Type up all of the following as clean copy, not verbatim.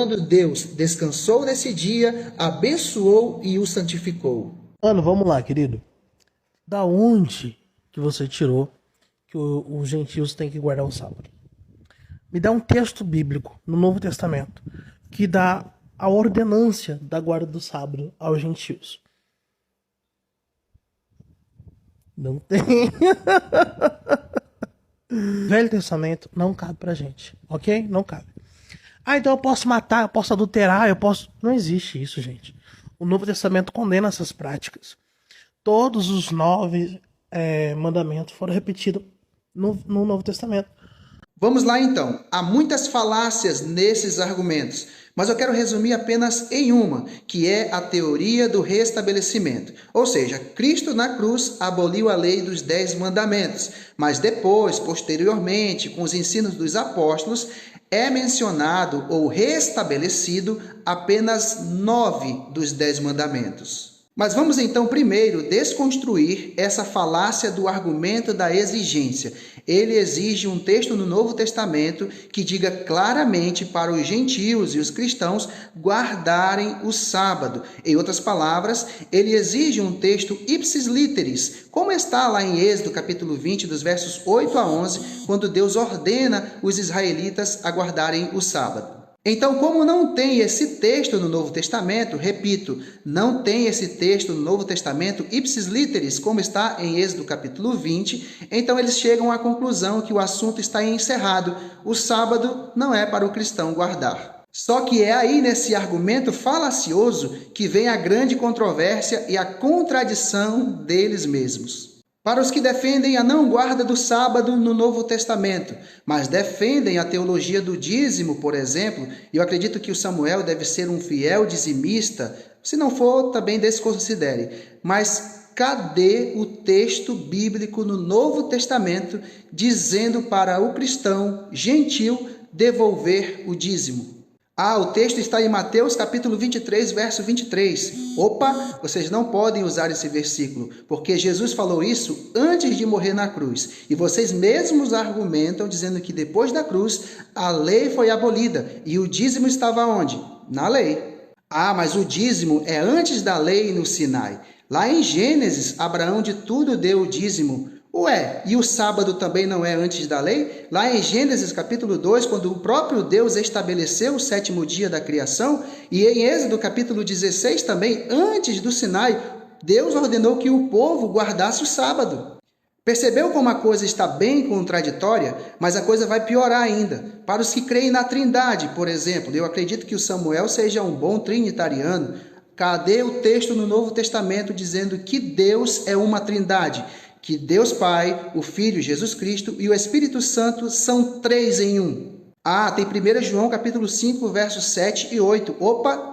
quando Deus descansou nesse dia, abençoou e o santificou. Mano, vamos lá, querido. Da onde que você tirou que os gentios têm que guardar o sábado? Me dá um texto bíblico no Novo Testamento que dá a ordenância da guarda do sábado aos gentios. Não tem. Velho Testamento não cabe pra gente, ok? Não cabe. Ah, então eu posso matar, eu posso adulterar, eu posso... Não existe isso, gente. O Novo Testamento condena essas práticas. Todos os 9 mandamentos foram repetidos no Novo Testamento. Vamos lá então. Há muitas falácias nesses argumentos, mas eu quero resumir apenas em uma, que é a teoria do restabelecimento. Ou seja, Cristo na cruz aboliu a lei dos 10 mandamentos, mas depois, posteriormente, com os ensinos dos apóstolos, é mencionado ou restabelecido apenas 9 dos 10 mandamentos. Mas vamos então primeiro desconstruir essa falácia do argumento da exigência. Ele exige um texto no Novo Testamento que diga claramente para os gentios e os cristãos guardarem o sábado. Em outras palavras, ele exige um texto ipsis literis, como está lá em Êxodo capítulo 20, dos versos 8 a 11, quando Deus ordena os israelitas a guardarem o sábado. Então, como não tem esse texto no Novo Testamento, repito, não tem esse texto no Novo Testamento ipsis literis, como está em Êxodo capítulo 20, então eles chegam à conclusão que o assunto está encerrado. O sábado não é para o cristão guardar. Só que é aí nesse argumento falacioso que vem a grande controvérsia e a contradição deles mesmos. Para os que defendem a não guarda do sábado no Novo Testamento, mas defendem a teologia do dízimo, por exemplo, e eu acredito que o Samuel deve ser um fiel dizimista, se não for, também desconsidere. Mas cadê o texto bíblico no Novo Testamento dizendo para o cristão gentil devolver o dízimo? O texto está em Mateus capítulo 23, verso 23. Opa, vocês não podem usar esse versículo, porque Jesus falou isso antes de morrer na cruz. E vocês mesmos argumentam dizendo que depois da cruz a lei foi abolida e o dízimo estava onde? Na lei. Mas o dízimo é antes da lei no Sinai. Lá em Gênesis, Abraão de tudo deu o dízimo. E o sábado também não é antes da lei? Lá em Gênesis capítulo 2, quando o próprio Deus estabeleceu o 7º dia da criação, e em Êxodo capítulo 16 também, antes do Sinai, Deus ordenou que o povo guardasse o sábado. Percebeu como a coisa está bem contraditória? Mas a coisa vai piorar ainda. Para os que creem na Trindade, por exemplo, eu acredito que o Samuel seja um bom trinitariano. Cadê o texto no Novo Testamento dizendo que Deus é uma trindade? Que Deus Pai, o Filho, Jesus Cristo e o Espírito Santo são 3 em 1. Tem 1 João capítulo 5, versos 7 e 8.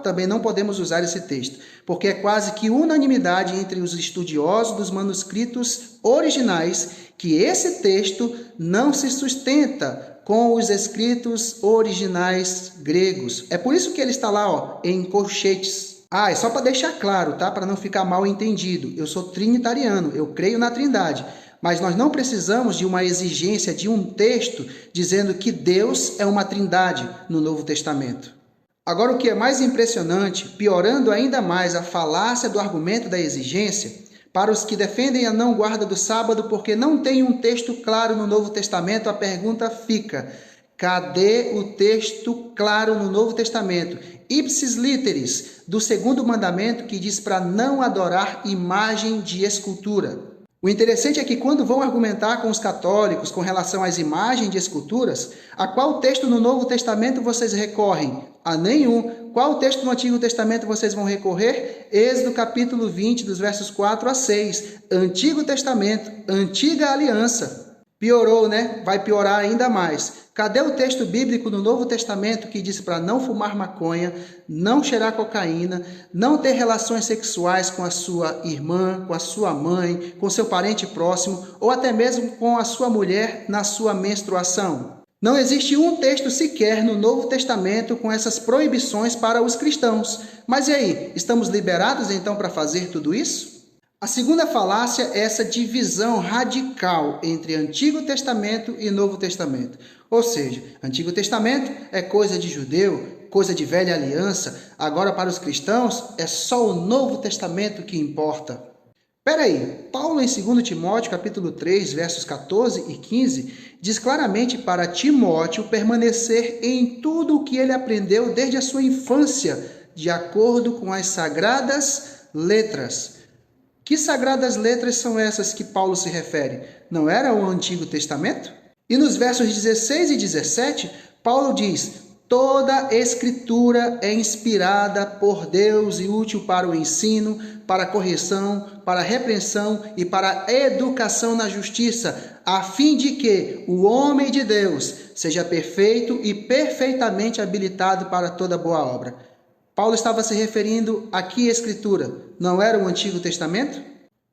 Também não podemos usar esse texto, porque é quase que unanimidade entre os estudiosos dos manuscritos originais que esse texto não se sustenta com os escritos originais gregos. É por isso que ele está lá, em colchetes. É só para deixar claro, tá? Para não ficar mal entendido. Eu sou trinitariano, eu creio na Trindade. Mas nós não precisamos de uma exigência de um texto dizendo que Deus é uma trindade no Novo Testamento. Agora, o que é mais impressionante, piorando ainda mais a falácia do argumento da exigência, para os que defendem a não guarda do sábado porque não tem um texto claro no Novo Testamento, a pergunta fica: cadê o texto claro no Novo Testamento, ipsis literis, do 2º mandamento que diz para não adorar imagem de escultura? O interessante é que quando vão argumentar com os católicos com relação às imagens de esculturas, a qual texto no Novo Testamento vocês recorrem? A nenhum. Qual texto no Antigo Testamento vocês vão recorrer? Êxodo capítulo 20, dos versos 4 a 6. Antigo Testamento, Antiga Aliança. Piorou, né? Vai piorar ainda mais. Cadê o texto bíblico no Novo Testamento que diz para não fumar maconha, não cheirar cocaína, não ter relações sexuais com a sua irmã, com a sua mãe, com seu parente próximo ou até mesmo com a sua mulher na sua menstruação? Não existe um texto sequer no Novo Testamento com essas proibições para os cristãos. Mas e aí, estamos liberados então para fazer tudo isso? A segunda falácia é essa divisão radical entre Antigo Testamento e Novo Testamento. Ou seja, Antigo Testamento é coisa de judeu, coisa de velha aliança, agora para os cristãos é só o Novo Testamento que importa. Peraí, Paulo em 2 Timóteo capítulo 3, versos 14 e 15, diz claramente para Timóteo permanecer em tudo o que ele aprendeu desde a sua infância, de acordo com as sagradas letras. Que sagradas letras são essas que Paulo se refere? Não era o Antigo Testamento? E nos versos 16 e 17, Paulo diz: toda escritura é inspirada por Deus e útil para o ensino, para a correção, para a repreensão e para a educação na justiça, a fim de que o homem de Deus seja perfeito e perfeitamente habilitado para toda boa obra. Paulo estava se referindo a que escritura? Não era o Antigo Testamento?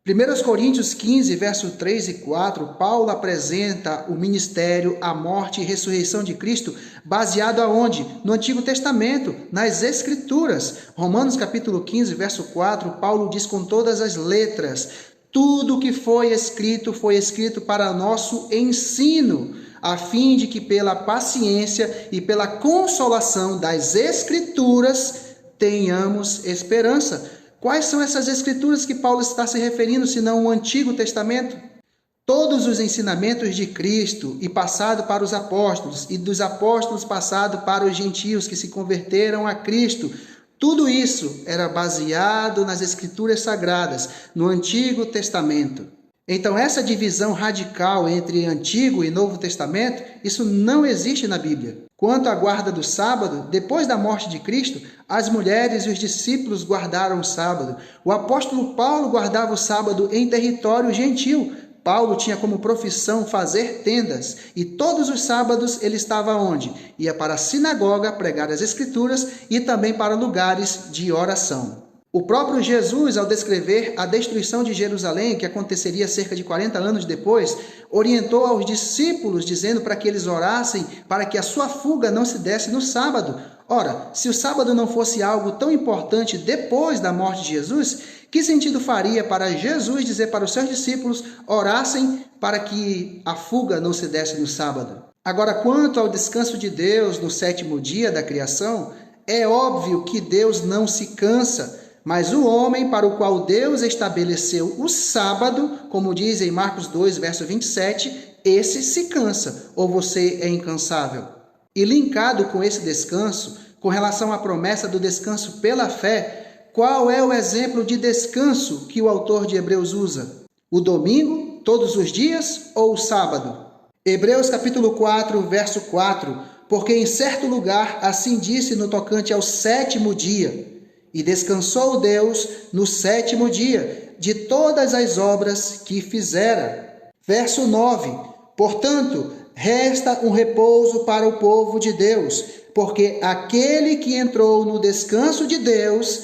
1 Coríntios 15, verso 3 e 4, Paulo apresenta o ministério, a morte e ressurreição de Cristo baseado aonde? No Antigo Testamento, nas Escrituras. Romanos capítulo 15, verso 4, Paulo diz com todas as letras: tudo que foi escrito para nosso ensino, a fim de que pela paciência e pela consolação das Escrituras tenhamos esperança. Quais são essas escrituras que Paulo está se referindo, senão o Antigo Testamento? Todos os ensinamentos de Cristo e passado para os apóstolos, e dos apóstolos passado para os gentios que se converteram a Cristo, tudo isso era baseado nas escrituras sagradas, no Antigo Testamento. Então, essa divisão radical entre Antigo e Novo Testamento, isso não existe na Bíblia. Quanto à guarda do sábado, depois da morte de Cristo, as mulheres e os discípulos guardaram o sábado. O apóstolo Paulo guardava o sábado em território gentil. Paulo tinha como profissão fazer tendas, e todos os sábados ele estava onde? Ia para a sinagoga pregar as escrituras e também para lugares de oração. O próprio Jesus, ao descrever a destruição de Jerusalém, que aconteceria cerca de 40 anos depois, orientou aos discípulos, dizendo para que eles orassem para que a sua fuga não se desse no sábado. Ora, se o sábado não fosse algo tão importante depois da morte de Jesus, que sentido faria para Jesus dizer para os seus discípulos orassem para que a fuga não se desse no sábado? Agora, quanto ao descanso de Deus no 7º dia da criação, é óbvio que Deus não se cansa. Mas o homem para o qual Deus estabeleceu o sábado, como diz em Marcos 2, verso 27, esse se cansa, ou você é incansável. E linkado com esse descanso, com relação à promessa do descanso pela fé, qual é o exemplo de descanso que o autor de Hebreus usa? O domingo, todos os dias, ou o sábado? Hebreus capítulo 4, verso 4, porque em certo lugar assim disse no tocante ao 7º dia, e descansou Deus no 7º dia de todas as obras que fizera. Verso 9. Portanto, resta um repouso para o povo de Deus, porque aquele que entrou no descanso de Deus,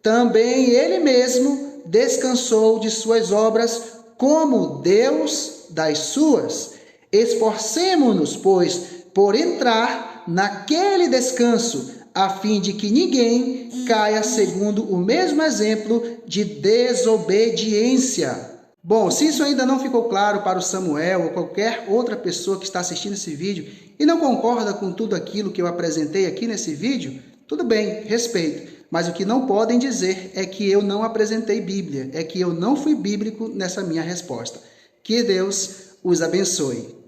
também ele mesmo descansou de suas obras, como Deus das suas. Esforcemo-nos, pois, por entrar naquele descanso, a fim de que ninguém caia segundo o mesmo exemplo de desobediência. Bom, se isso ainda não ficou claro para o Samuel ou qualquer outra pessoa que está assistindo esse vídeo e não concorda com tudo aquilo que eu apresentei aqui nesse vídeo, tudo bem, respeito. Mas o que não podem dizer é que eu não apresentei Bíblia, é que eu não fui bíblico nessa minha resposta. Que Deus os abençoe.